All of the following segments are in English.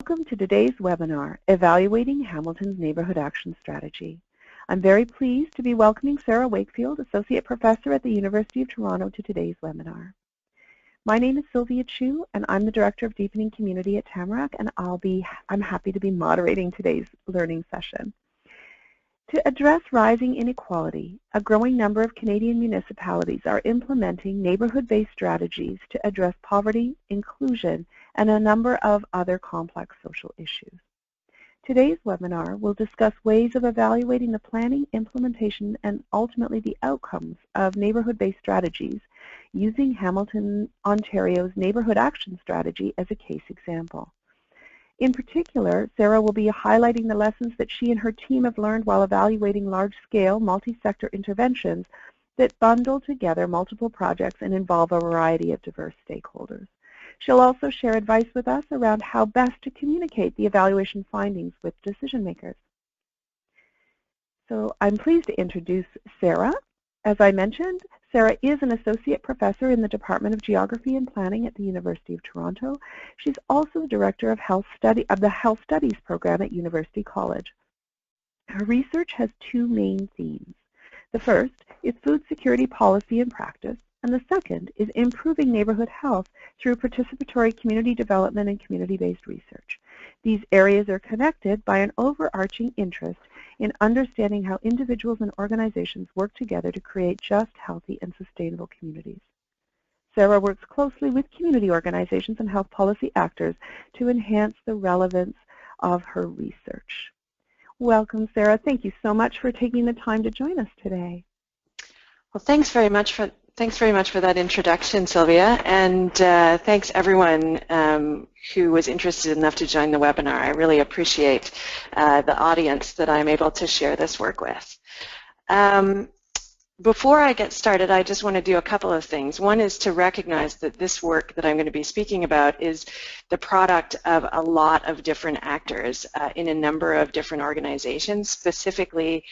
Welcome to today's webinar, Evaluating Hamilton's Neighborhood Action Strategy. I'm very pleased to be welcoming Sarah Wakefield, Associate Professor at the University of Toronto, to today's webinar. My name is Sylvia Chu, and I'm the Director of Deepening Community at Tamarack, and I'm happy to be moderating today's learning session. To address rising inequality, a growing number of Canadian municipalities are implementing neighborhood-based strategies to address poverty, inclusion, and a number of other complex social issues. Today's webinar will discuss ways of evaluating the planning, implementation, and ultimately the outcomes of neighborhood-based strategies using Hamilton, Ontario's Neighbourhood Action Strategy as a case example. In particular, Sarah will be highlighting the lessons that she and her team have learned while evaluating large-scale, multi-sector interventions that bundle together multiple projects and involve a variety of diverse stakeholders. She'll also share advice with us around how best to communicate the evaluation findings with decision makers. So I'm pleased to introduce Sarah. As I mentioned, Sarah is an associate professor in the Department of Geography and Planning at the University of Toronto. She's also the director of the Health Studies program at University College. Her research has two main themes. The first is food security policy and practice, and the second is improving neighborhood health through participatory community development and community-based research. These areas are connected by an overarching interest in understanding how individuals and organizations work together to create just, healthy, and sustainable communities. Sarah works closely with community organizations and health policy actors to enhance the relevance of her research. Welcome, Sarah. Thank you so much for taking the time to join us today. Well, thanks very much for that introduction, Sylvia, and thanks everyone who was interested enough to join the webinar. I really appreciate the audience that I'm able to share this work with. Before I get started, I just want to do a couple of things. One is to recognize that this work that I'm going to be speaking about is the product of a lot of different actors in a number of different organizations, specifically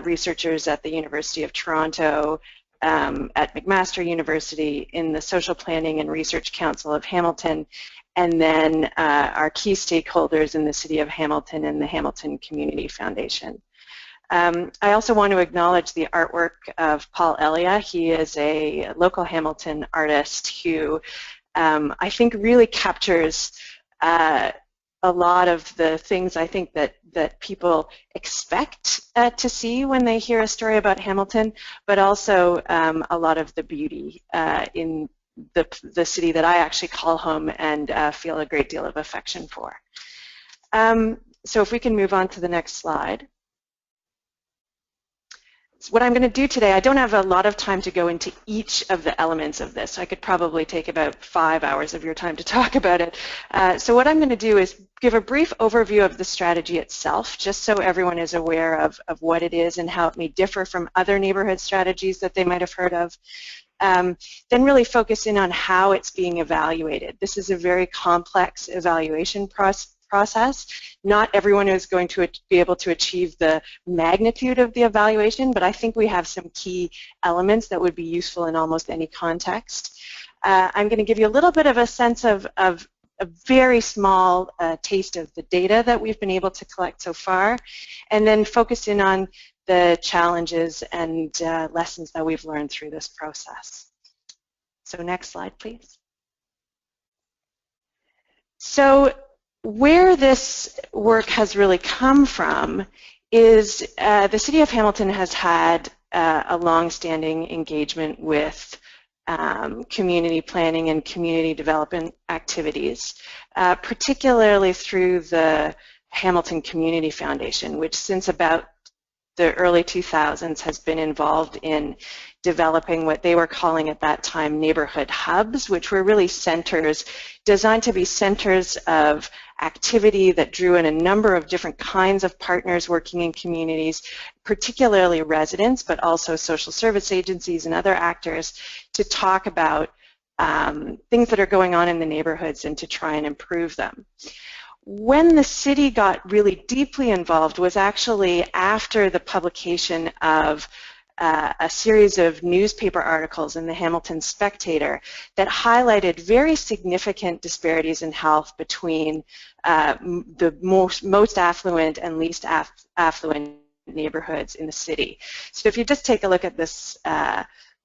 researchers at the University of Toronto, at McMaster University, in the Social Planning and Research Council of Hamilton, and then our key stakeholders in the City of Hamilton and the Hamilton Community Foundation. I also want to acknowledge the artwork of Paul Elia. He is a local Hamilton artist who I think really captures a lot of the things I think that people expect to see when they hear a story about Hamilton, but also a lot of the beauty in the city that I actually call home and feel a great deal of affection for. So if we can move on to the next slide. So what I'm going to do today, I don't have a lot of time to go into each of the elements of this. I could probably take about 5 hours of your time to talk about it. So what I'm going to do is give a brief overview of the strategy itself, just so everyone is aware of what it is and how it may differ from other neighborhood strategies that they might have heard of. Then really focus in on how it's being evaluated. This is a very complex evaluation process. Not everyone is going to be able to achieve the magnitude of the evaluation, but I think we have some key elements that would be useful in almost any context. I'm going to give you a little bit of a sense of a very small taste of the data that we've been able to collect so far, and then focus in on the challenges and lessons that we've learned through this process. So next slide, please. So where this work has really come from is the City of Hamilton has had a long-standing engagement with community planning and community development activities, particularly through the Hamilton Community Foundation, which since about the early 2000s has been involved in developing what they were calling at that time neighborhood hubs, which were really centers designed to be centers of activity that drew in a number of different kinds of partners working in communities, particularly residents, but also social service agencies and other actors, to talk about things that are going on in the neighborhoods and to try and improve them. When the city got really deeply involved was actually after the publication of a series of newspaper articles in the Hamilton Spectator that highlighted very significant disparities in health between the most affluent and least affluent neighborhoods in the city. So if you just take a look at this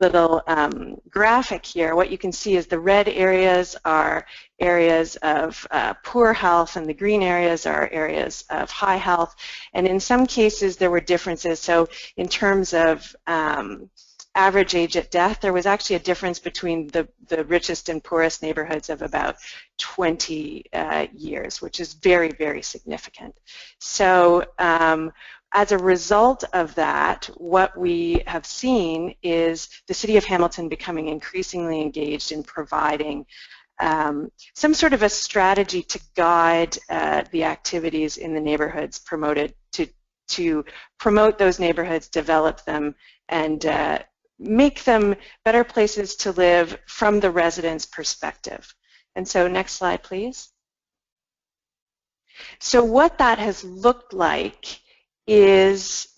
little graphic here, what you can see is the red areas are areas of poor health and the green areas are areas of high health. And in some cases there were differences. So in terms of average age at death, there was actually a difference between the richest and poorest neighborhoods of about 20 years, which is very, very significant. So as a result of that, what we have seen is the City of Hamilton becoming increasingly engaged in providing some sort of a strategy to guide the activities in the neighborhoods promoted to promote those neighborhoods, develop them, and make them better places to live from the residents' perspective. And so next slide, please. So what that has looked like is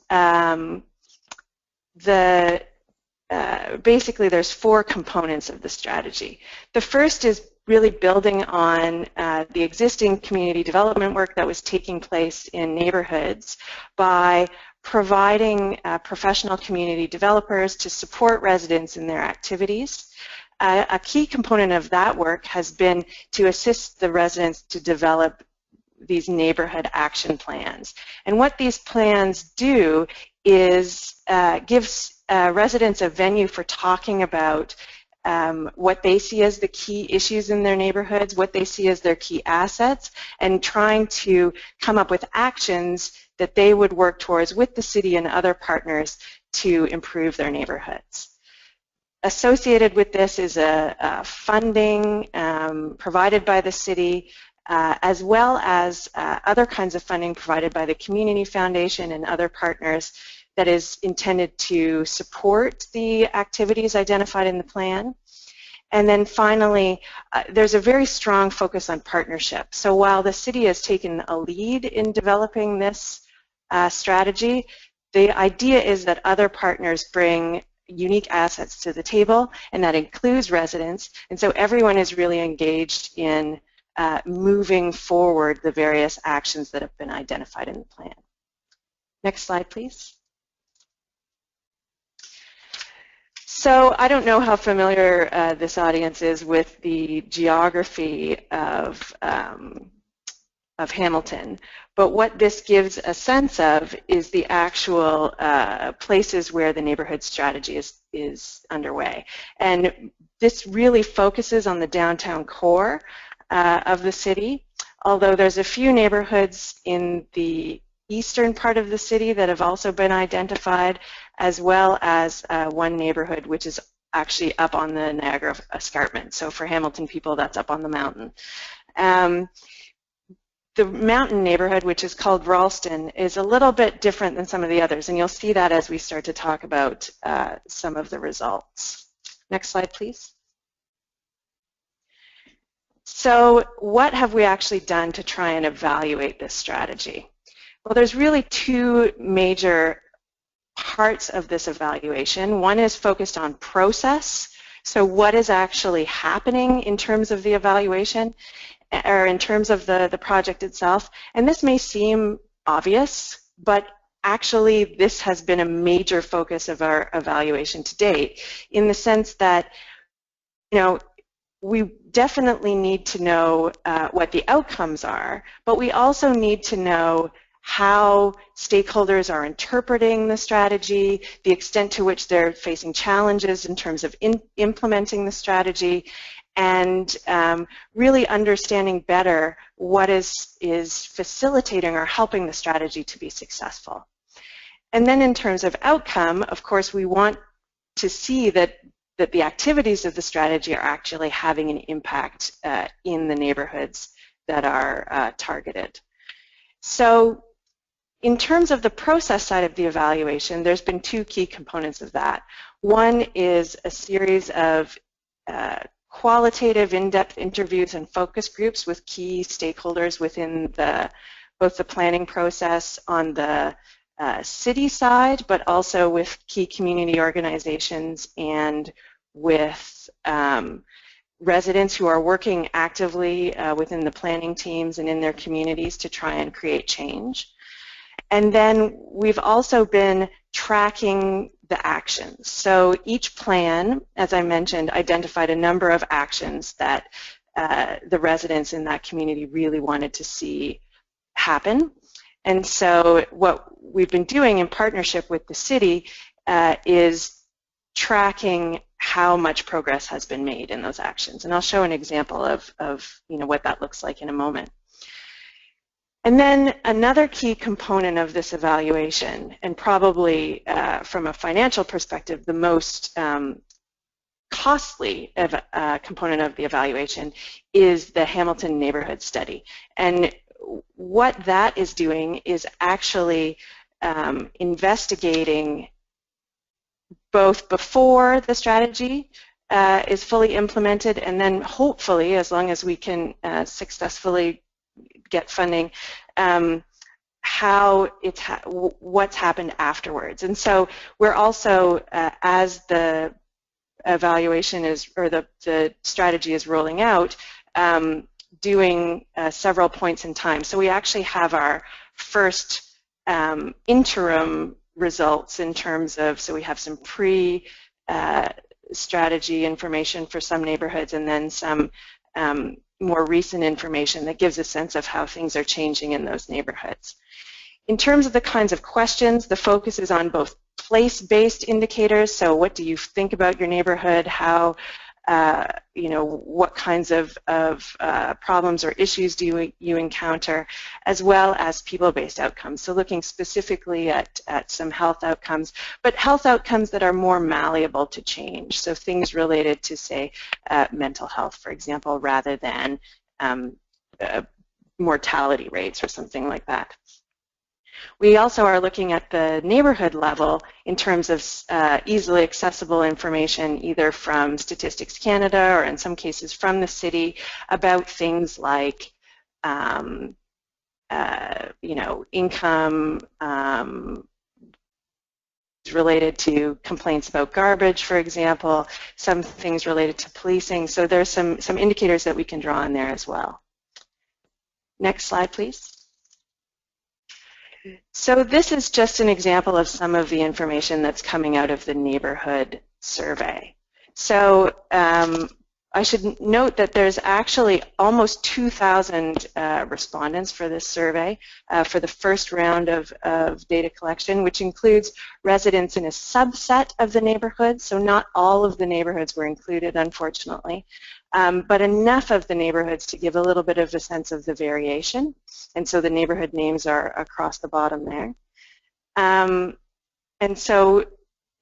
basically there's 4 components of the strategy. The first is really building on the existing community development work that was taking place in neighborhoods by providing professional community developers to support residents in their activities. A key component of that work has been to assist the residents to develop these neighborhood action plans. And what these plans do is gives residents a venue for talking about what they see as the key issues in their neighborhoods, what they see as their key assets, and trying to come up with actions that they would work towards with the city and other partners to improve their neighborhoods. Associated with this is a funding provided by the city, as well as other kinds of funding provided by the Community Foundation and other partners that is intended to support the activities identified in the plan. And then finally, there's a very strong focus on partnership. So while the city has taken a lead in developing this strategy, the idea is that other partners bring unique assets to the table, and that includes residents. And so everyone is really engaged in moving forward the various actions that have been identified in the plan. Next slide, please. So I don't know how familiar this audience is with the geography of Hamilton, but what this gives a sense of is the actual places where the neighborhood strategy is underway. And this really focuses on the downtown core of the city, although there's a few neighborhoods in the eastern part of the city that have also been identified, as well as one neighborhood which is actually up on the Niagara Escarpment. So for Hamilton people, that's up on the mountain. The mountain neighborhood, which is called Ralston, is a little bit different than some of the others, and you'll see that as we start to talk about some of the results. Next slide, please. So what have we actually done to try and evaluate this strategy? Well, there's really 2 major parts of this evaluation. One is focused on process, so what is actually happening in terms of the evaluation, or in terms of the project itself. And this may seem obvious, but actually this has been a major focus of our evaluation to date, in the sense that, you know, we definitely need to know what the outcomes are, but we also need to know how stakeholders are interpreting the strategy, the extent to which they're facing challenges in terms of implementing the strategy, and really understanding better what is facilitating or helping the strategy to be successful. And then in terms of outcome, of course, we want to see that the activities of the strategy are actually having an impact in the neighborhoods that are targeted. So in terms of the process side of the evaluation, there's been 2 key components of that. One is a series of qualitative in-depth interviews and focus groups with key stakeholders within both the planning process on the city side, but also with key community organizations and with residents who are working actively within the planning teams and in their communities to try and create change. And then we've also been tracking the actions. So each plan, as I mentioned, identified a number of actions that the residents in that community really wanted to see happen. And so what we've been doing in partnership with the city is tracking how much progress has been made in those actions. And I'll show an example of what that looks like in a moment. And then another key component of this evaluation, and probably from a financial perspective, the most costly component of the evaluation is the Hamilton Neighborhood Study. And what that is doing is actually investigating both before the strategy is fully implemented, and then hopefully, as long as we can successfully get funding, what's happened afterwards. And so we're also, as the evaluation is, or the strategy is rolling out, doing several points in time. So we actually have our first interim results in terms of, so we have some pre-strategy information for some neighborhoods, and then some more recent information that gives a sense of how things are changing in those neighborhoods. In terms of the kinds of questions, the focus is on both place-based indicators, so what do you think about your neighborhood, how, what kinds of problems or issues do you encounter, as well as people-based outcomes. So looking specifically at some health outcomes, but health outcomes that are more malleable to change. So things related to, say, mental health, for example, rather than mortality rates or something like that. We also are looking at the neighborhood level in terms of easily accessible information, either from Statistics Canada or in some cases from the city, about things like income related to complaints about garbage, for example, some things related to policing. So there's some indicators that we can draw on there as well. Next slide, please. So this is just an example of some of the information that's coming out of the neighborhood survey. So I should note that there's actually almost 2,000 respondents for this survey for the first round of data collection, which includes residents in a subset of the neighborhoods. So not all of the neighborhoods were included, unfortunately, but enough of the neighborhoods to give a little bit of a sense of the variation. And so the neighborhood names are across the bottom there. And so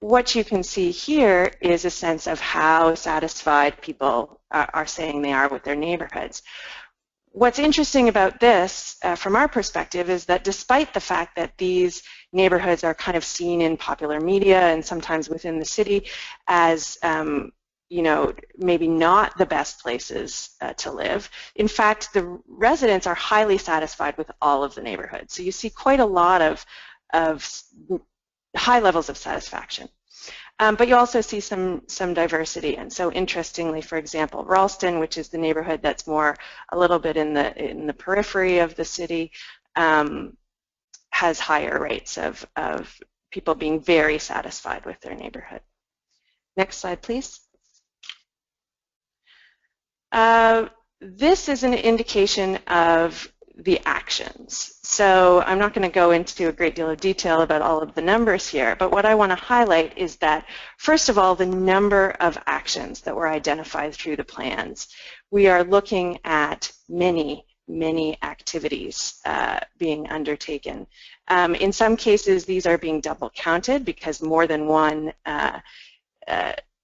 what you can see here is a sense of how satisfied people are saying they are with their neighborhoods. What's interesting about this, from our perspective, is that despite the fact that these neighborhoods are kind of seen in popular media and sometimes within the city as maybe not the best places to live. In fact, the residents are highly satisfied with all of the neighborhoods. So you see quite a lot of high levels of satisfaction. But you also see some diversity. And so interestingly, for example, Ralston, which is the neighborhood that's more a little bit in the periphery of the city, has higher rates of people being very satisfied with their neighborhood. Next slide, please. This is an indication of the actions. So I'm not going to go into a great deal of detail about all of the numbers here, but what I want to highlight is that, first of all, the number of actions that were identified through the plans. We are looking at many activities being undertaken. In some cases, these are being double counted because more than one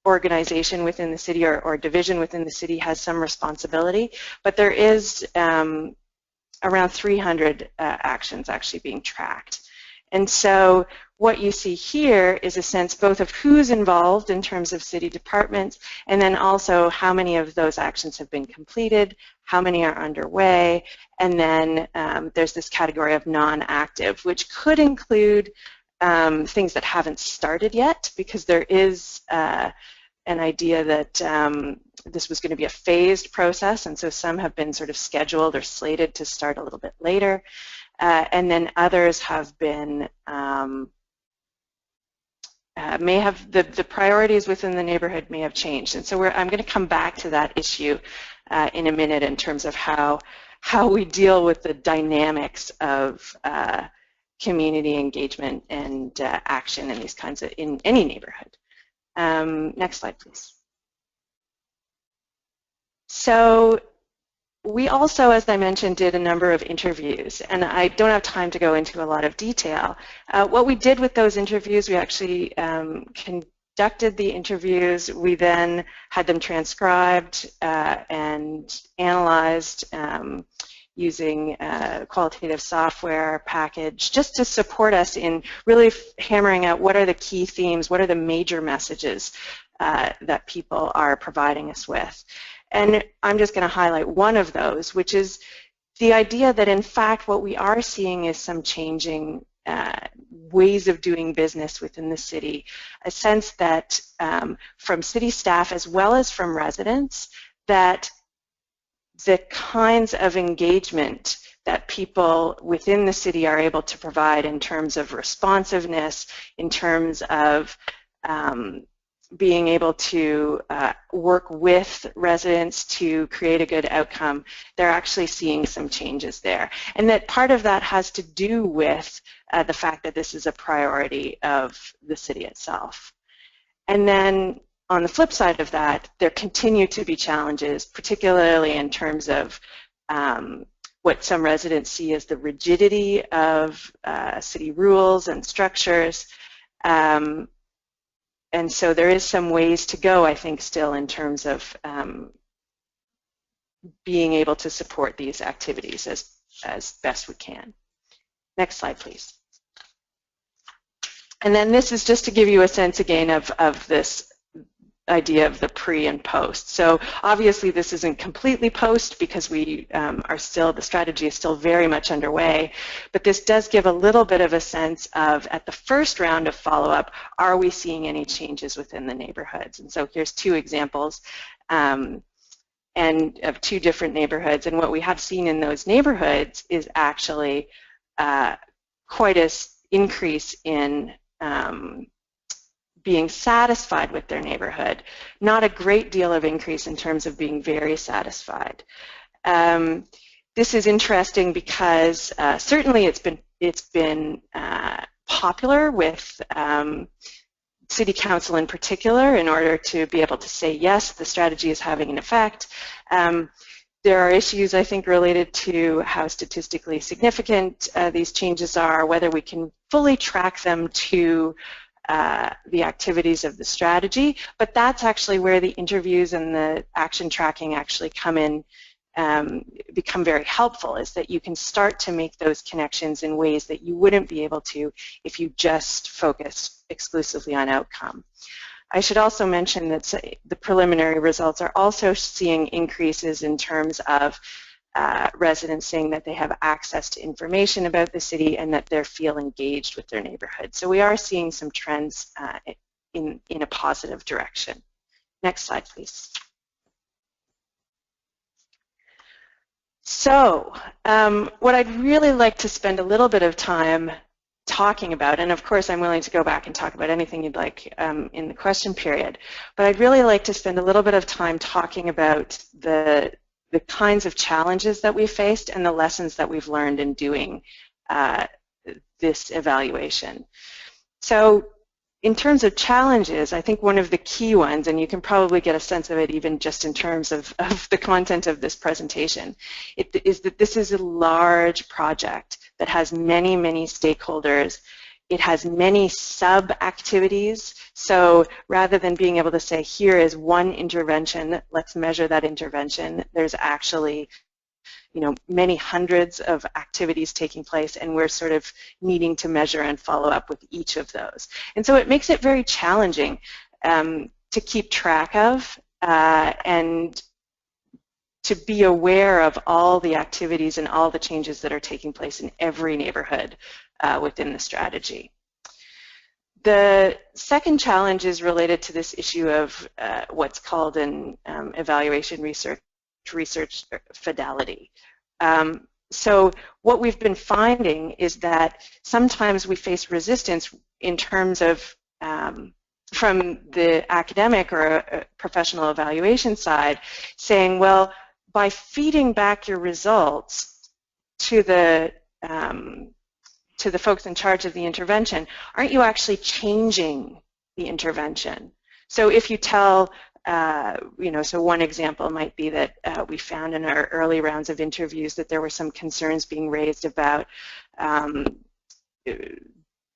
organization within the city or division within the city has some responsibility, but there is around 300 actions actually being tracked. And so what you see here is a sense both of who's involved in terms of city departments, and then also how many of those actions have been completed, how many are underway, and then there's this category of non-active, which could include things that haven't started yet, because there is an idea that this was going to be a phased process, and so some have been sort of scheduled or slated to start a little bit later, and then others have been may have the priorities within the neighborhood may have changed, and so I'm going to come back to that issue in a minute in terms of how we deal with the dynamics of community engagement and action in these kinds of in any neighborhood. Next slide, please. So we also, as I mentioned, did a number of interviews, and I don't have time to go into a lot of detail. What we did with those interviews, we actually conducted the interviews. We then had them transcribed and analyzed using qualitative software package, just to support us in really hammering out what are the key themes, what are the major messages that people are providing us with. And I'm just going to highlight one of those, which is the idea that, in fact, what we are seeing is some changing ways of doing business within the city, a sense that from city staff as well as from residents, that the kinds of engagement that people within the city are able to provide in terms of responsiveness, in terms of being able to work with residents to create a good outcome, they're actually seeing some changes there. And that part of that has to do with the fact that this is a priority of the city itself. And then on the flip side of that, there continue to be challenges, particularly in terms of what some residents see as the rigidity of city rules and structures. And so there is some ways to go, I think, still in terms of being able to support these activities as best we can. Next slide, please. And then this is just to give you a sense again of this idea of the pre and post. So obviously this isn't completely post because we are still, the strategy is still very much underway, but this does give a little bit of a sense of, at the first round of follow-up, are we seeing any changes within the neighborhoods? And so here's two examples and of two different neighborhoods, and what we have seen in those neighborhoods is actually quite an increase in being satisfied with their neighborhood, not a great deal of increase in terms of being very satisfied. This is interesting because certainly it's been popular with City Council in particular in order to be able to say, yes, the strategy is having an effect. There are issues, I think, related to how statistically significant these changes are, whether we can fully track them to the activities of the strategy, but that's actually where the interviews and the action tracking actually come in, become very helpful, is that you can start to make those connections in ways that you wouldn't be able to if you just focus exclusively on outcome. I should also mention that the preliminary results are also seeing increases in terms of residents saying that they have access to information about the city and that they feel engaged with their neighborhood. So we are seeing some trends in a positive direction. Next slide, please. So what I'd really like to spend a little bit of time talking about, and of course I'm willing to go back and talk about anything you'd like in the question period, but I'd really like to spend a little bit of time talking about the kinds of challenges that we've faced and the lessons that we've learned in doing this evaluation. So in terms of challenges, I think one of the key ones, and you can probably get a sense of it even just in terms of the content of this presentation, is that this is a large project that has many, many stakeholders. It has many sub-activities, so rather than being able to say, here is one intervention, let's measure that intervention, there's actually, you know, many hundreds of activities taking place, and we're sort of needing to measure and follow up with each of those. And so it makes it very challenging to keep track of and to be aware of all the activities and all the changes that are taking place in every neighborhood within the strategy. The second challenge is related to this issue of what's called an evaluation research fidelity. So what we've been finding is that sometimes we face resistance in terms of from the academic or professional evaluation side, saying, well, by feeding back your results to the folks in charge of the intervention, aren't you actually changing the intervention? So if you tell, so one example might be that we found in our early rounds of interviews that there were some concerns being raised about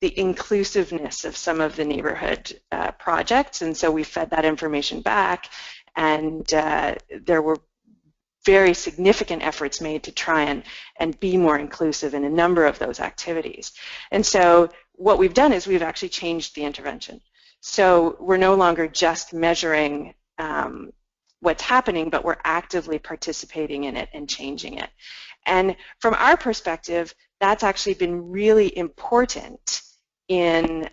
the inclusiveness of some of the neighborhood projects, and so we fed that information back, and there were very significant efforts made to try and be more inclusive in a number of those activities. And so what we've done is we've actually changed the intervention. So we're no longer just measuring what's happening, but we're actively participating in it and changing it. And from our perspective, that's actually been really important in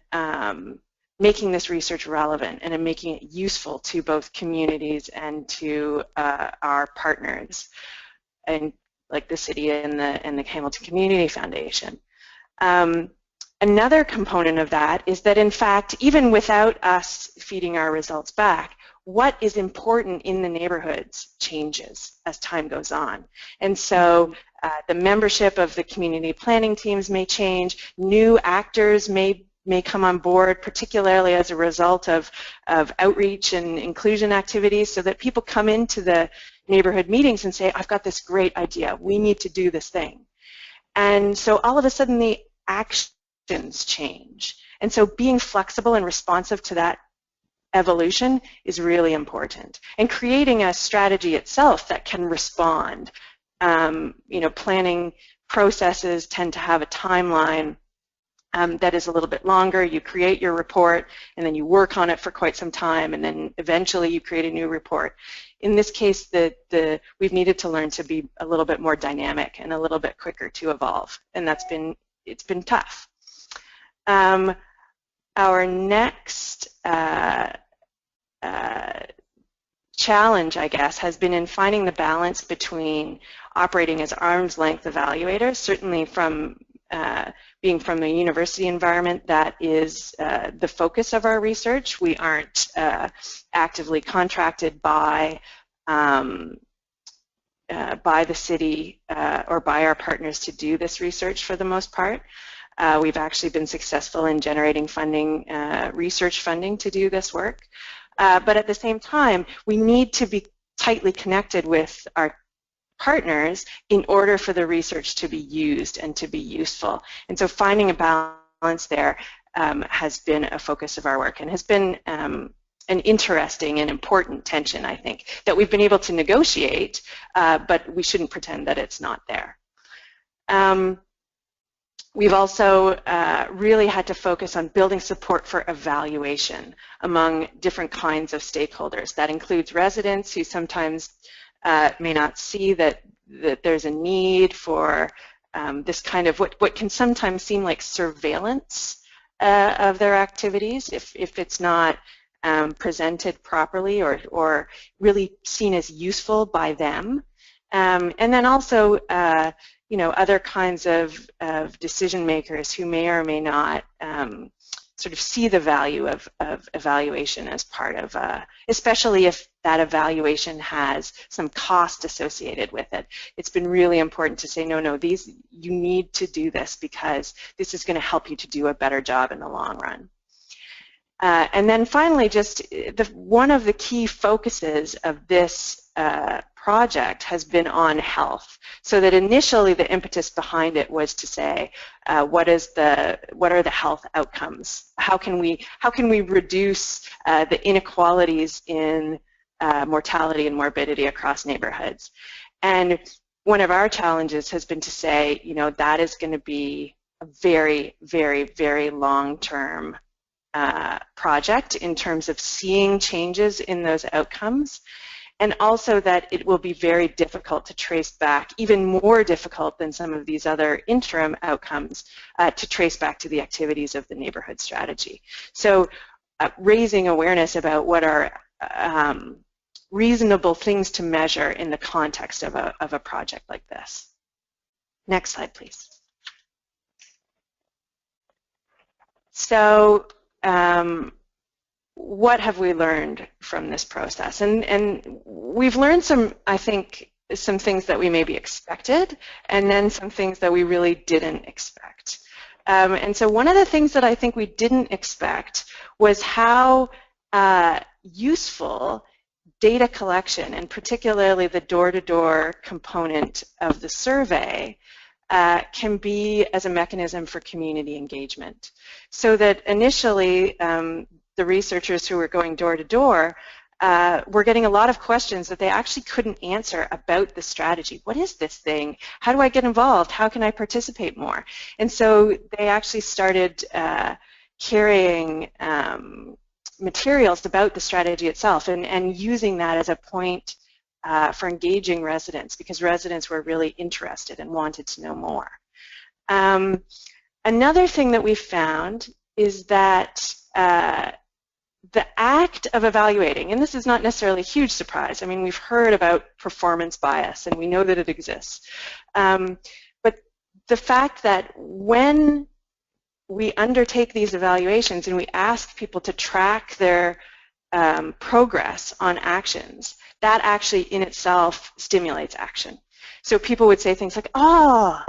making this research relevant and in making it useful to both communities and to our partners, and like the city and the Hamilton Community Foundation. Another component of that is that, in fact, even without us feeding our results back, what is important in the neighborhoods changes as time goes on. And so the membership of the community planning teams may change, new actors may come on board, particularly as a result of outreach and inclusion activities, so that people come into the neighborhood meetings and say, I've got this great idea, we need to do this thing. And so all of a sudden the actions change. And so being flexible and responsive to that evolution is really important. And creating a strategy itself that can respond. Planning processes tend to have a timeline that is a little bit longer. You create your report, and then you work on it for quite some time, and then eventually you create a new report. In this case, we've needed to learn to be a little bit more dynamic and a little bit quicker to evolve, and it's been tough. Our next challenge, I guess, has been in finding the balance between operating as arm's length evaluators, certainly from being from a university environment. That is the focus of our research. We aren't actively contracted by the city or by our partners to do this research for the most part. We've actually been successful in generating funding, research funding to do this work. But at the same time, we need to be tightly connected with our partners in order for the research to be used and to be useful. And so finding a balance there has been a focus of our work, and has been an interesting and important tension, I think, that we've been able to negotiate, but we shouldn't pretend that it's not there. We've also really had to focus on building support for evaluation among different kinds of stakeholders. That includes residents who sometimes may not see that there's a need for this kind of what can sometimes seem like surveillance of their activities if it's not presented properly or really seen as useful by them. And then also other kinds of decision makers who may or may not sort of see the value of evaluation as part of, especially if that evaluation has some cost associated with it. It's been really important to say, no, you need to do this because this is going to help you to do a better job in the long run. And then finally, just one of the key focuses of this project has been on health. So that initially the impetus behind it was to say, what are the health outcomes? How can we reduce the inequalities in mortality and morbidity across neighborhoods? And one of our challenges has been to say, that is going to be a very, very, very long-term project in terms of seeing changes in those outcomes. and also that it will be very difficult to trace back, even more difficult than some of these other interim outcomes, to trace back to the activities of the neighborhood strategy. So raising awareness about what are reasonable things to measure in the context of a project like this. Next slide, please. So what have we learned from this process? And we've learned some, I think, some things that we maybe expected, and then some things that we really didn't expect. And so one of the things that I think we didn't expect was how useful data collection, and particularly the door-to-door component of the survey, can be as a mechanism for community engagement. So that initially, the researchers who were going door-to-door were getting a lot of questions that they actually couldn't answer about the strategy. What is this thing? How do I get involved? How can I participate more? And so they actually started carrying materials about the strategy itself and using that as a point for engaging residents, because residents were really interested and wanted to know more. Another thing that we found is that the act of evaluating, and this is not necessarily a huge surprise, I mean, we've heard about performance bias and we know that it exists, but the fact that when we undertake these evaluations and we ask people to track their progress on actions, that actually in itself stimulates action. So people would say things like, oh,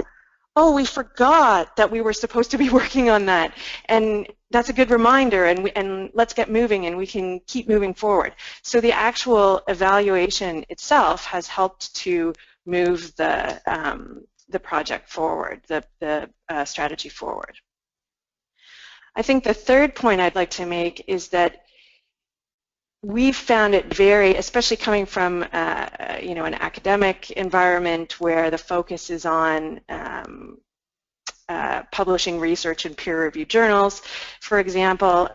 we forgot that we were supposed to be working on that, and that's a good reminder, and let's get moving, and we can keep moving forward. So the actual evaluation itself has helped to move the project forward, the strategy forward. I think the third point I'd like to make is that we've found it very, especially coming from you know, an academic environment where the focus is on publishing research in peer-reviewed journals, for example,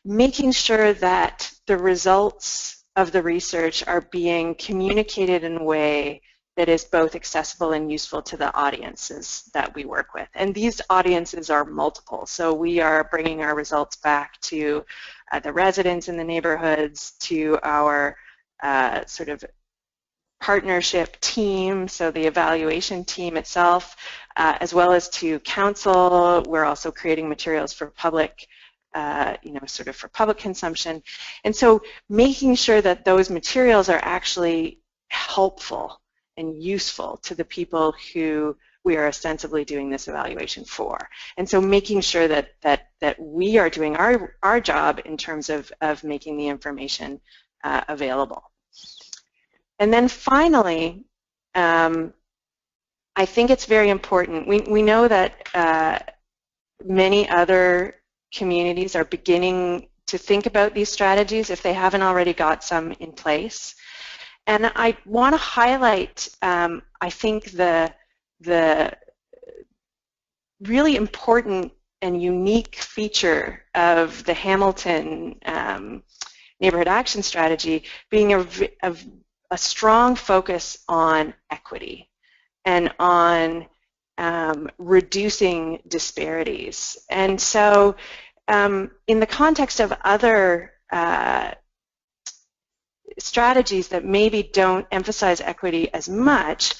making sure that the results of the research are being communicated in a way that is both accessible and useful to the audiences that we work with. And these audiences are multiple. So we are bringing our results back to the residents in the neighborhoods, to our sort of partnership team, so the evaluation team itself, as well as to council. We're also creating materials for public, you know, sort of for public consumption. And so making sure that those materials are actually helpful and useful to the people who we are ostensibly doing this evaluation for. And so making sure that we are doing our job in terms of making the information available. And then finally, I think it's very important. We know that many other communities are beginning to think about these strategies if they haven't already got some in place. And I want to highlight, I think, the really important and unique feature of the Hamilton Neighborhood Action Strategy being a strong focus on equity and on reducing disparities. And so in the context of other strategies that maybe don't emphasize equity as much,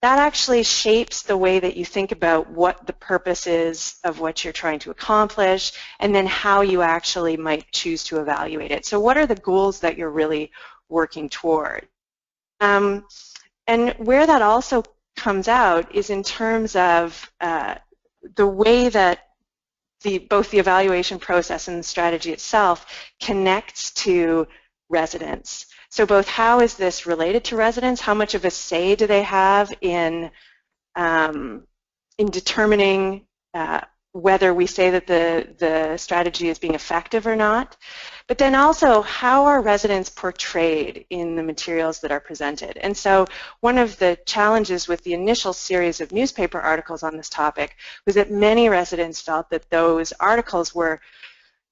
that actually shapes the way that you think about what the purpose is of what you're trying to accomplish, and then how you actually might choose to evaluate it. So what are the goals that you're really working toward? And where that also comes out is in terms of the way that both the evaluation process and the strategy itself connects to residents. So both how is this related to residents, how much of a say do they have in determining whether we say that the strategy is being effective or not, but then also how are residents portrayed in the materials that are presented. And so one of the challenges with the initial series of newspaper articles on this topic was that many residents felt that those articles were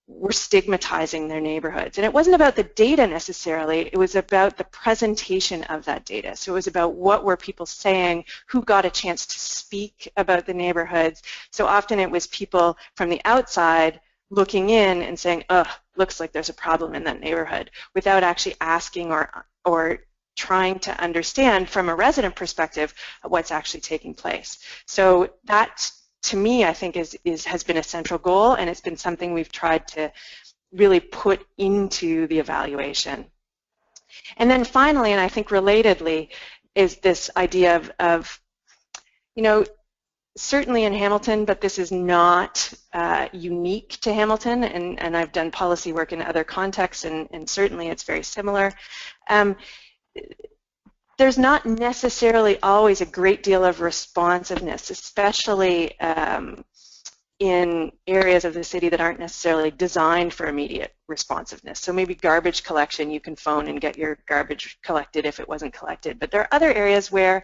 were stigmatizing their neighborhoods. And it wasn't about the data necessarily, it was about the presentation of that data. So it was about what were people saying, who got a chance to speak about the neighborhoods. So often it was people from the outside looking in and saying, ugh, looks like there's a problem in that neighborhood, without actually asking or trying to understand from a resident perspective what's actually taking place. So that, to me, I think has been a central goal, and it's been something we've tried to really put into the evaluation. And then finally, and I think relatedly, is this idea of certainly in Hamilton, but this is not unique to Hamilton, and I've done policy work in other contexts, and certainly it's very similar. There's not necessarily always a great deal of responsiveness, especially in areas of the city that aren't necessarily designed for immediate responsiveness. So maybe garbage collection, you can phone and get your garbage collected if it wasn't collected. But there are other areas where,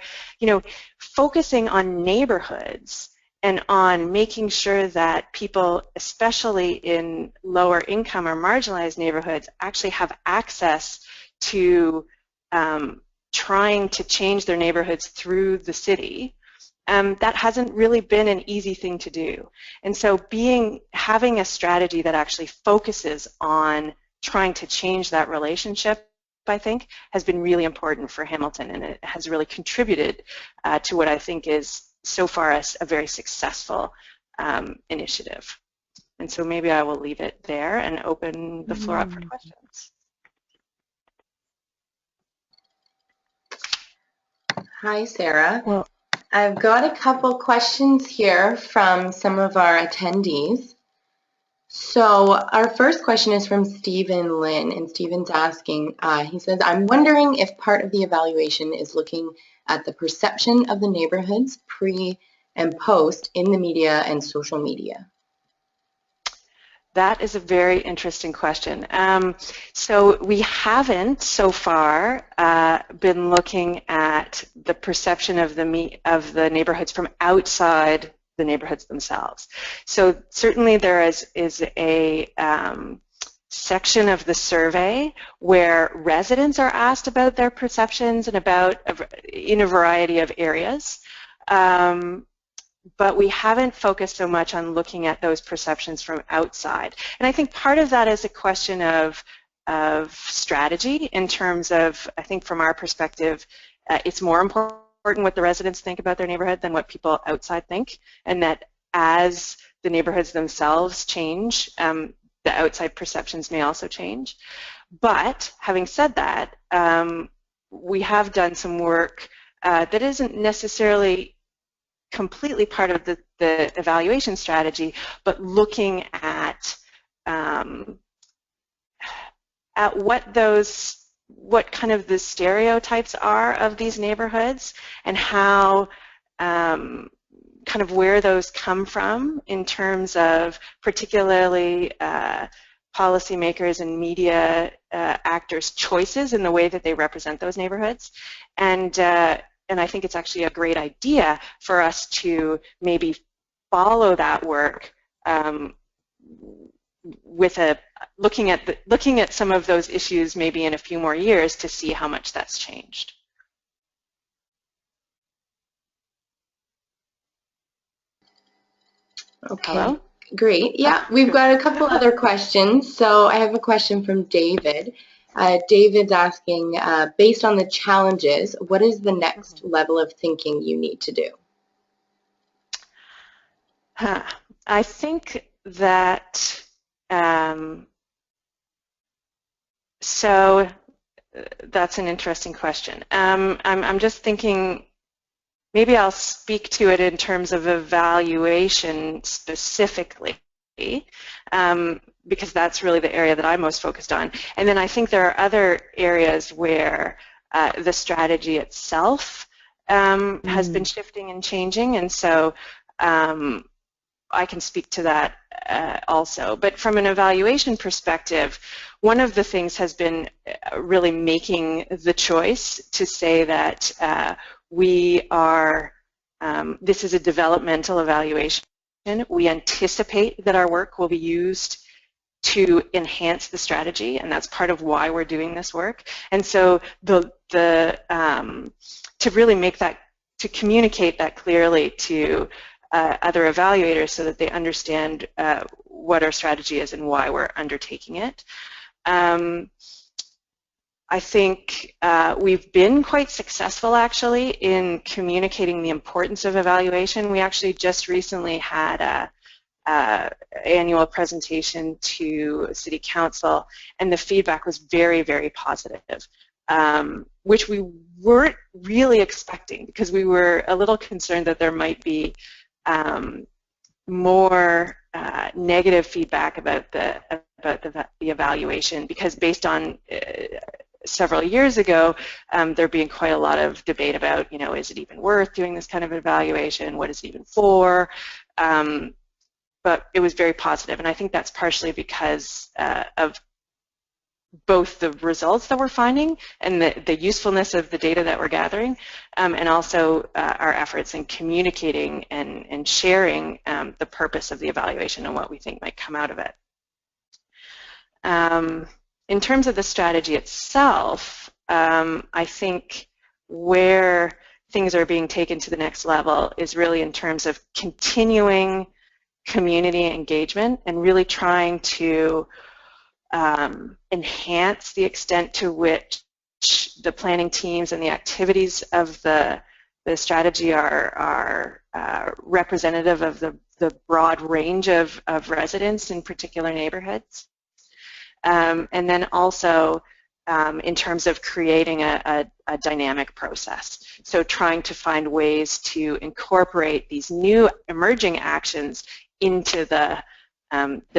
focusing on neighborhoods and on making sure that people, especially in lower income or marginalized neighborhoods, actually have access to trying to change their neighborhoods through the city, that hasn't really been an easy thing to do. And so having a strategy that actually focuses on trying to change that relationship, I think, has been really important for Hamilton, and it has really contributed to what I think is so far a very successful initiative. And so maybe I will leave it there and open the floor up for questions. Hi, Sarah. Well, I've got a couple questions here from some of our attendees. So our first question is from Stephen Lynn, and Stephen's asking, he says, I'm wondering if part of the evaluation is looking at the perception of the neighborhoods pre and post in the media and social media. That is a very interesting question. So we haven't so far been looking at the perception of the neighborhoods from outside the neighborhoods themselves. So certainly there is a section of the survey where residents are asked about their perceptions and in a variety of areas. But we haven't focused so much on looking at those perceptions from outside. And I think part of that is a question of strategy in terms of, I think from our perspective, it's more important what the residents think about their neighborhood than what people outside think, and that as the neighborhoods themselves change, the outside perceptions may also change. But having said that, we have done some work that isn't necessarily completely part of the evaluation strategy, but looking at what kind of the stereotypes are of these neighborhoods, and how kind of where those come from in terms of particularly policymakers and media actors' choices in the way that they represent those neighborhoods. And I think it's actually a great idea for us to maybe follow that work with looking at some of those issues maybe in a few more years to see how much that's changed. Okay. Hello? Great. Yeah, we've got a couple other questions. So I have a question from David. David's asking, based on the challenges, what is the next level of thinking you need to do? I think that, so that's an interesting question. I'm just thinking, maybe I'll speak to it in terms of evaluation specifically, because that's really the area that I'm most focused on. And then I think there are other areas where the strategy itself has been shifting and changing, and so I can speak to that also. But from an evaluation perspective, one of the things has been really making the choice to say that this is a developmental evaluation. We anticipate that our work will be used to enhance the strategy, and that's part of why we're doing this work. And so to really make that, to communicate that clearly to other evaluators so that they understand what our strategy is and why we're undertaking it. I think we've been quite successful actually in communicating the importance of evaluation. We actually just recently had a annual presentation to City Council, and the feedback was very, very positive, which we weren't really expecting because we were a little concerned that there might be more negative feedback about the evaluation, because based on several years ago, there being quite a lot of debate about, you know, is it even worth doing this kind of evaluation? What is it even for? But it was very positive, and I think that's partially because of both the results that we're finding and the usefulness of the data that we're gathering, and also our efforts in communicating and sharing the purpose of the evaluation and what we think might come out of it. In terms of the strategy itself, I think where things are being taken to the next level is really in terms of continuing community engagement and really trying to enhance the extent to which the planning teams and the activities of the strategy are representative of the broad range of residents in particular neighborhoods. And then also in terms of creating a dynamic process. So trying to find ways to incorporate these new emerging actions into the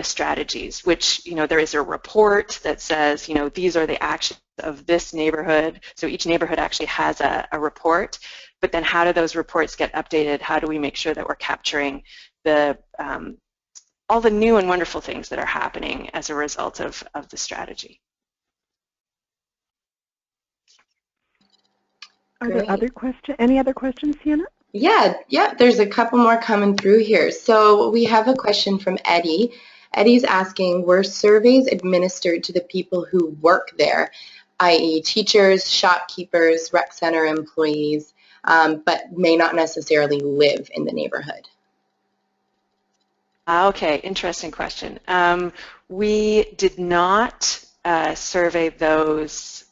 strategies, which, you know, there is a report that says, you know, these are the actions of this neighborhood. So each neighborhood actually has a report, but then how do those reports get updated? How do we make sure that we're capturing the all the new and wonderful things that are happening as a result of the strategy? Are there other questions? Any other questions, Sienna? Yeah, there's a couple more coming through here. So we have a question from Eddie. Eddie's asking, were surveys administered to the people who work there, i.e. teachers, shopkeepers, rec center employees, but may not necessarily live in the neighborhood? Okay, interesting question. We did not survey those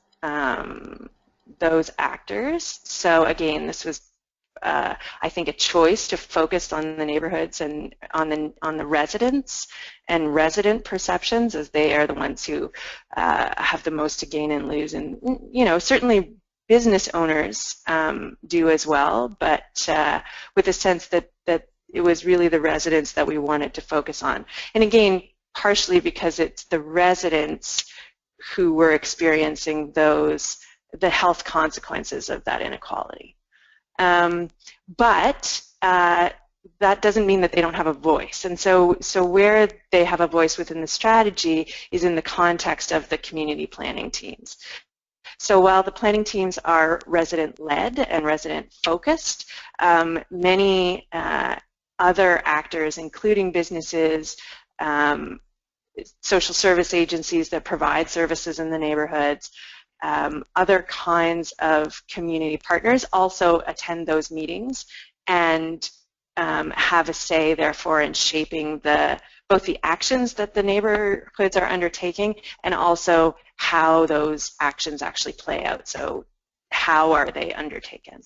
actors. So again, this was I think a choice to focus on the neighborhoods and on the residents and resident perceptions, as they are the ones who have the most to gain and lose, and you know, certainly business owners do as well, but with a sense that it was really the residents that we wanted to focus on. And again, partially because it's the residents who were experiencing the health consequences of that inequality. But that doesn't mean that they don't have a voice. And so where they have a voice within the strategy is in the context of the community planning teams. So while the planning teams are resident-led and resident-focused, many other actors, including businesses, social service agencies that provide services in the neighborhoods, other kinds of community partners also attend those meetings and have a say, therefore, in shaping both the actions that the neighborhoods are undertaking and also how those actions actually play out. So how are they undertaken?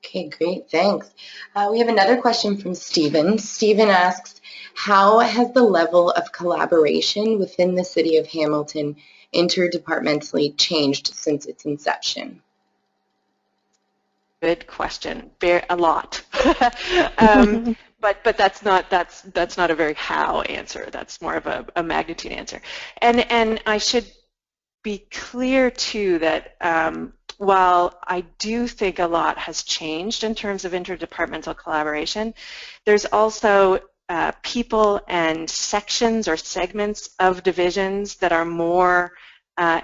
Okay, great, thanks. We have another question from Stephen. Stephen asks, how has the level of collaboration within the City of Hamilton interdepartmentally changed since its inception? Good question. A lot. But that's not a very how answer. That's more of a magnitude answer. And I should be clear too that while I do think a lot has changed in terms of interdepartmental collaboration, there's also people and sections or segments of divisions that are more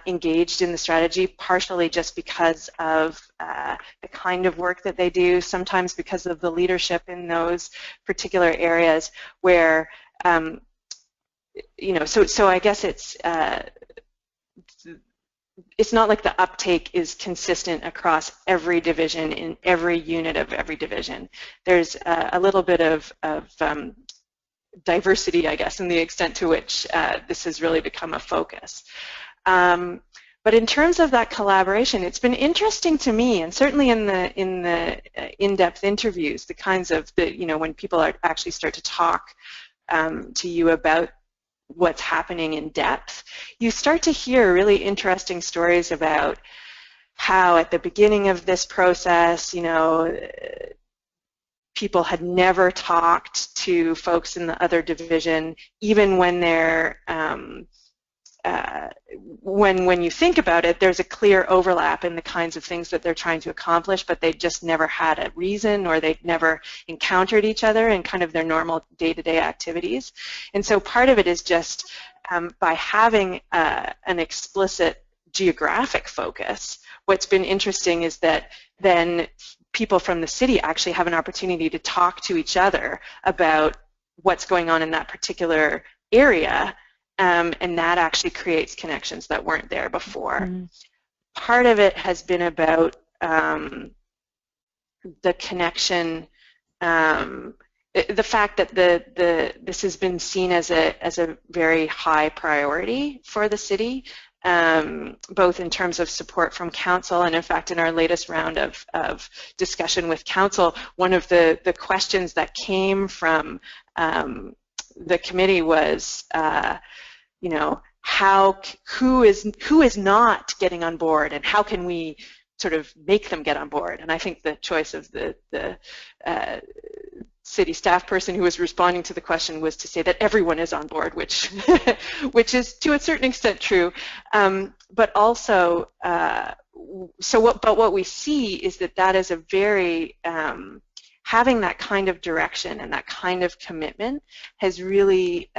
engaged in the strategy, partially just because of the kind of work that they do, sometimes because of the leadership in those particular areas where you know, so I guess it's not like the uptake is consistent across every division in every unit of every division. There's a little bit of diversity, I guess, in the extent to which this has really become a focus. But in terms of that collaboration, it's been interesting to me, and certainly in the in-depth interviews, the kinds of you know, when people actually start to talk to you about what's happening in depth, you start to hear really interesting stories about how at the beginning of this process, you know, people had never talked to folks in the other division, even when they're when you think about it, there's a clear overlap in the kinds of things that they're trying to accomplish, but they just never had a reason, or they'd never encountered each other in kind of their normal day-to-day activities. And so part of it is just by having an explicit geographic focus, what's been interesting is that then people from the city actually have an opportunity to talk to each other about what's going on in that particular area. And that actually creates connections that weren't there before. Mm-hmm. Part of it has been about the connection, the fact that this has been seen as a very high priority for the city, both in terms of support from council, and in fact in our latest round of discussion with council, one of the questions that came from the committee was, you know, who is not getting on board, and how can we sort of make them get on board? And I think the choice of the city staff person who was responding to the question was to say that everyone is on board, which which is to a certain extent true, but also what we see is that is a very having that kind of direction and that kind of commitment has really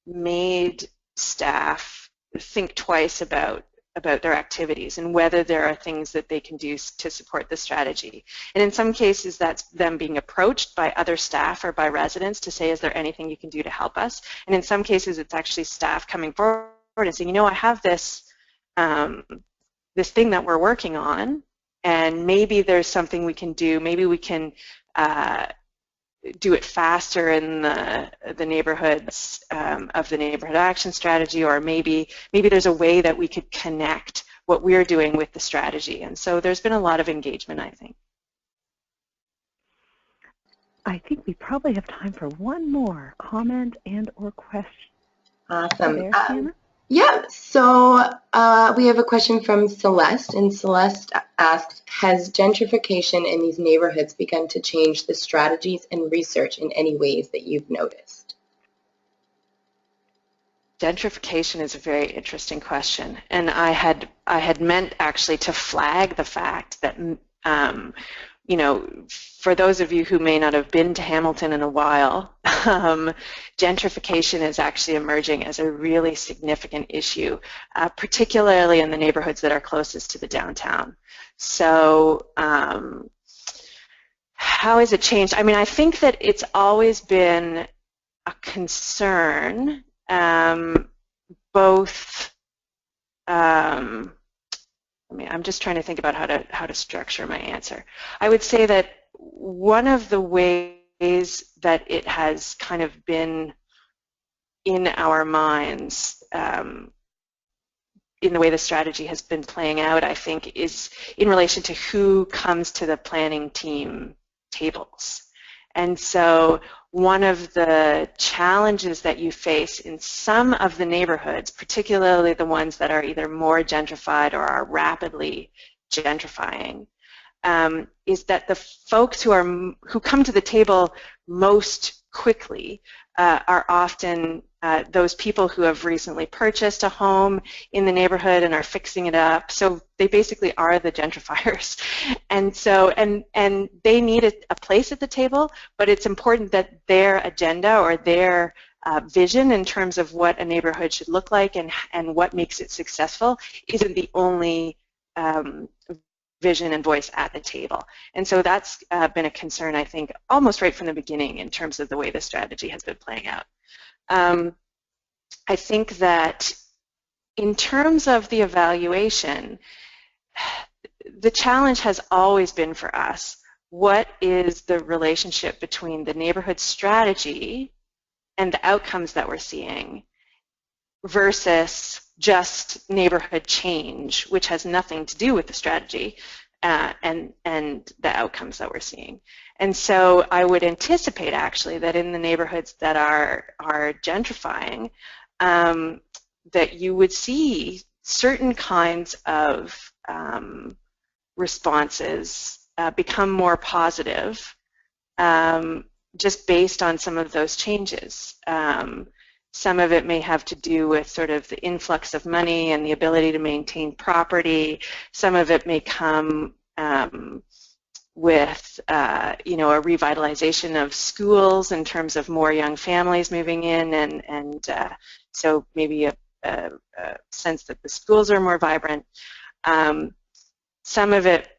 made staff think twice about their activities and whether there are things that they can do to support the strategy. And in some cases, that's them being approached by other staff or by residents to say, is there anything you can do to help us? And in some cases, it's actually staff coming forward and saying, you know, I have this this thing that we're working on, and maybe there's something we can do. Maybe we can do it faster in the neighborhoods of the neighborhood action strategy, or maybe there's a way that we could connect what we're doing with the strategy. And so there's been a lot of engagement, I think. I think we probably have time for one more comment and or question. Awesome. Yeah, so we have a question from Celeste, and Celeste asks, has gentrification in these neighborhoods begun to change the strategies and research in any ways that you've noticed? Gentrification is a very interesting question, and I had meant actually to flag the fact that you know, for those of you who may not have been to Hamilton in a while, gentrification is actually emerging as a really significant issue, particularly in the neighborhoods that are closest to the downtown. So how has it changed? I mean, I think that it's always been a concern, both I'm just trying to think about how to structure my answer. I would say that one of the ways that it has kind of been in our minds, in the way the strategy has been playing out, I think, is in relation to who comes to the planning team tables. And so one of the challenges that you face in some of the neighborhoods, particularly the ones that are either more gentrified or are rapidly gentrifying, is that the folks who come to the table most quickly are often those people who have recently purchased a home in the neighborhood and are fixing it up. So they basically are the gentrifiers. And so, and they need a place at the table, but it's important that their agenda or their vision in terms of what a neighborhood should look like and what makes it successful isn't the only vision and voice at the table. And so that's been a concern, I think, almost right from the beginning in terms of the way the strategy has been playing out. I think that in terms of the evaluation, the challenge has always been for us, what is the relationship between the neighborhood strategy and the outcomes that we're seeing versus just neighborhood change, which has nothing to do with the strategy and the outcomes that we're seeing. And so I would anticipate actually that in the neighborhoods that are gentrifying, that you would see certain kinds of responses become more positive just based on some of those changes. Some of it may have to do with sort of the influx of money and the ability to maintain property. Some of it may come with you know, a revitalization of schools in terms of more young families moving in, and so maybe a sense that the schools are more vibrant. Some of it,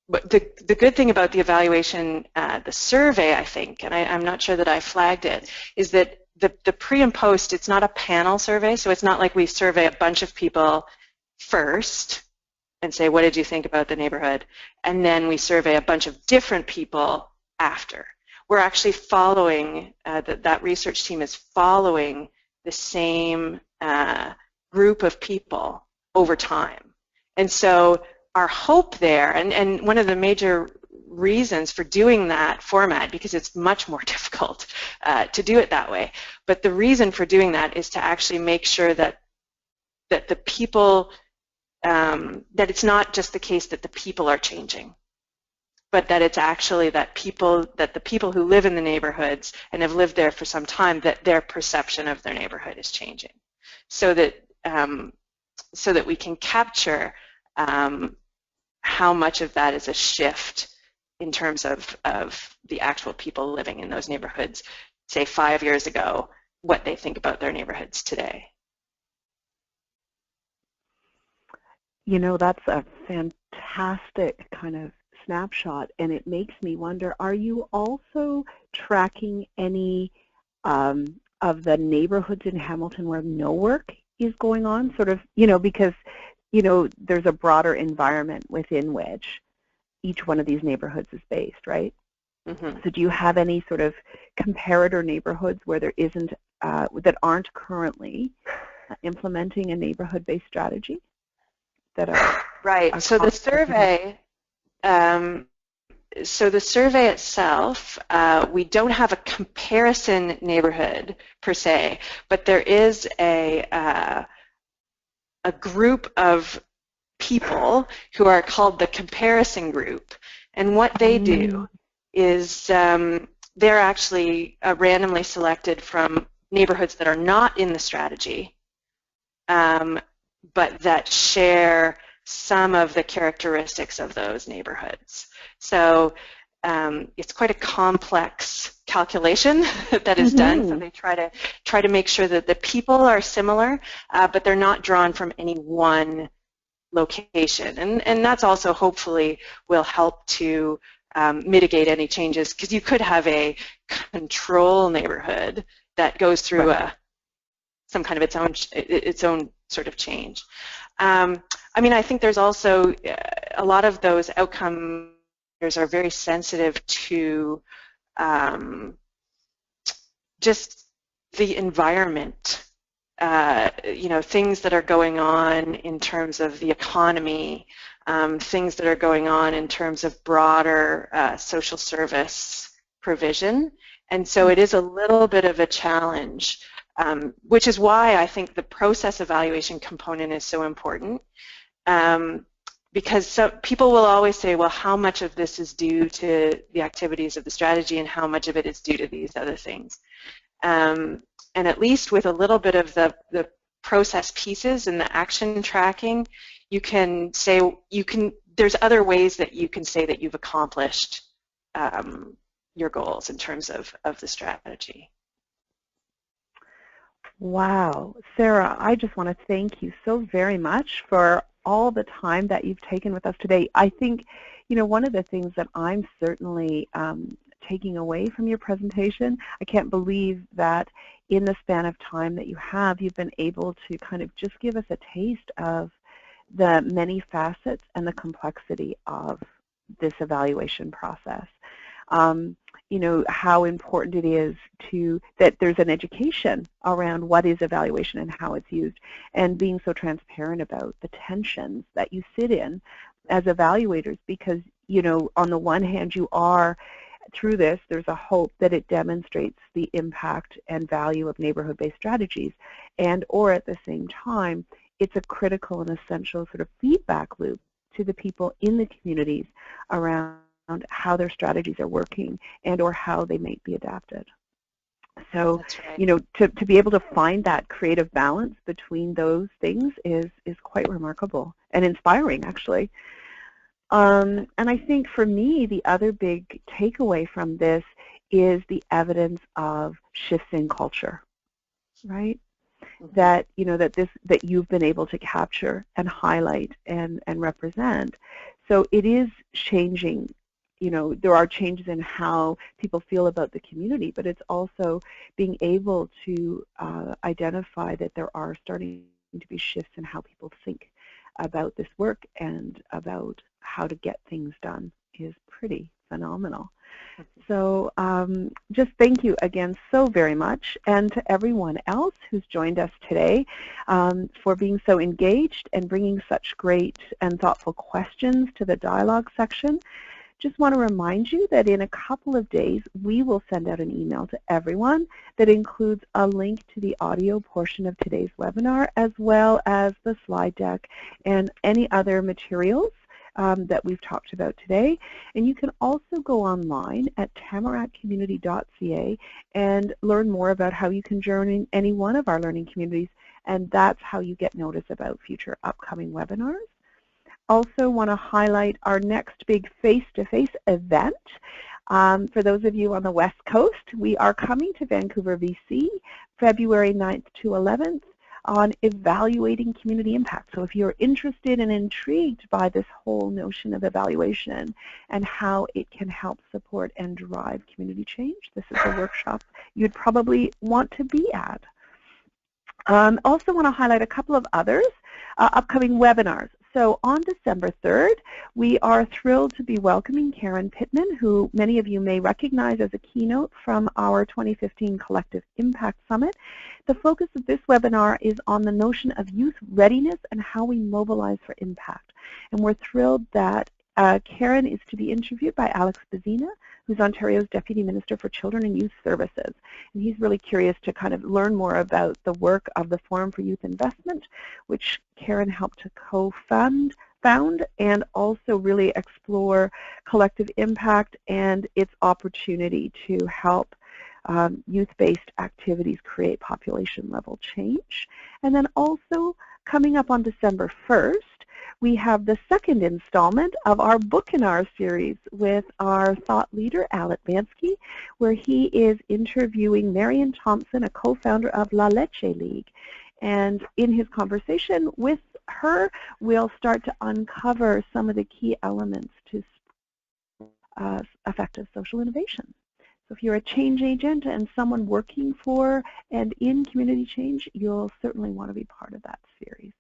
but the good thing about the evaluation, the survey, I think, and I'm not sure that I flagged it, is that the pre and post, it's not a panel survey, so it's not like we survey a bunch of people first and say, what did you think about the neighborhood? And then we survey a bunch of different people after. We're actually following, that research team is following the same group of people over time. And so our hope there, and one of the major reasons for doing that format, because it's much more difficult to do it that way, but the reason for doing that is to actually make sure that the people, that it's not just the case that the people are changing, but that it's actually that the people who live in the neighborhoods and have lived there for some time, that their perception of their neighborhood is changing, so that we can capture how much of that is a shift in terms of the actual people living in those neighborhoods, say 5 years ago, what they think about their neighborhoods today. You know, that's a fantastic kind of snapshot, and it makes me wonder, are you also tracking any of the neighborhoods in Hamilton where no work is going on, sort of, you know, because, you know, there's a broader environment within which each one of these neighborhoods is based, right? Mm-hmm. So do you have any sort of comparator neighborhoods where there isn't, that aren't currently implementing a neighborhood-based strategy? That are right. So the survey, itself, we don't have a comparison neighborhood per se, but there is a group of people who are called the comparison group, and what they do is they're actually randomly selected from neighborhoods that are not in the strategy, but that share some of the characteristics of those neighborhoods. So it's quite a complex calculation that is done. So they try to make sure that the people are similar, but they're not drawn from any one location. And that's also hopefully will help to mitigate any changes, because you could have a control neighborhood that goes through some kind of its own sort of change. I mean, I think there's also a lot of those outcome measures are very sensitive to just the environment, you know, things that are going on in terms of the economy, things that are going on in terms of broader social service provision. And so it is a little bit of a challenge, which is why I think the process evaluation component is so important, because people will always say, well, how much of this is due to the activities of the strategy and how much of it is due to these other things. And at least with a little bit of the process pieces and the action tracking, you can say, there's other ways that you can say that you've accomplished your goals in terms of the strategy. Wow. Sarah, I just want to thank you so very much for all the time that you've taken with us today. I think, you know, one of the things that I'm certainly taking away from your presentation. I can't believe that in the span of time that you've been able to kind of just give us a taste of the many facets and the complexity of this evaluation process. You know, how important it is that there's an education around what is evaluation and how it's used, and being so transparent about the tensions that you sit in as evaluators, because, you know, on the one hand, you are, through this, there's a hope that it demonstrates the impact and value of neighborhood-based strategies, and or at the same time, it's a critical and essential sort of feedback loop to the people in the communities around how their strategies are working and or how they may be adapted. So, you know, to be able to find that creative balance between those things is quite remarkable and inspiring, actually. And I think for me, the other big takeaway from this is the evidence of shifts in culture, right? That, you know, that you've been able to capture and highlight and represent. So it is changing. You know, there are changes in how people feel about the community, but it's also being able to identify that there are starting to be shifts in how people think about this work and about how to get things done is pretty phenomenal. So just thank you again so very much, and to everyone else who's joined us today for being so engaged and bringing such great and thoughtful questions to the dialogue section. Just want to remind you that in a couple of days, we will send out an email to everyone that includes a link to the audio portion of today's webinar, as well as the slide deck and any other materials that we've talked about today. And you can also go online at tamarackcommunity.ca and learn more about how you can join any one of our learning communities, and that's how you get notice about future upcoming webinars. Also want to highlight our next big face-to-face event. For those of you on the West Coast, we are coming to Vancouver, BC, February 9th to 11th on evaluating community impact. So if you're interested and intrigued by this whole notion of evaluation and how it can help support and drive community change, this is a workshop you'd probably want to be at. Also want to highlight a couple of others upcoming webinars. So on December 3rd, we are thrilled to be welcoming Karen Pittman, who many of you may recognize as a keynote from our 2015 Collective Impact Summit. The focus of this webinar is on the notion of youth readiness and how we mobilize for impact. And we're thrilled that Karen is to be interviewed by Alex Bazina, who's Ontario's Deputy Minister for Children and Youth Services. And he's really curious to kind of learn more about the work of the Forum for Youth Investment, which Karen helped to co-found, and also really explore collective impact and its opportunity to help youth-based activities create population-level change. And then also coming up on December 1st, we have the second installment of our Book in Our series with our thought leader, Alec Bansky, where he is interviewing Marion Thompson, a co-founder of La Leche League. And in his conversation with her, we'll start to uncover some of the key elements to effective social innovation. So if you're a change agent and someone working for and in community change, you'll certainly want to be part of that series.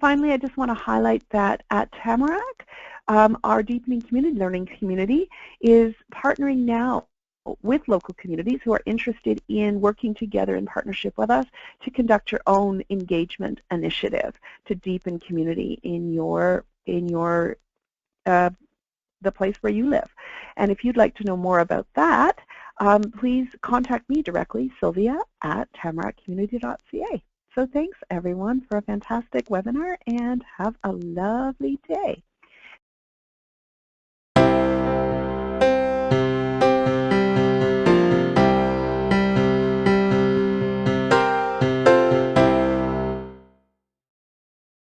Finally, I just want to highlight that at Tamarack, our Deepening Community Learning community is partnering now with local communities who are interested in working together in partnership with us to conduct your own engagement initiative to deepen community in the place where you live. And if you'd like to know more about that, please contact me directly, Sylvia at tamarackcommunity.ca. So thanks everyone for a fantastic webinar, and have a lovely day.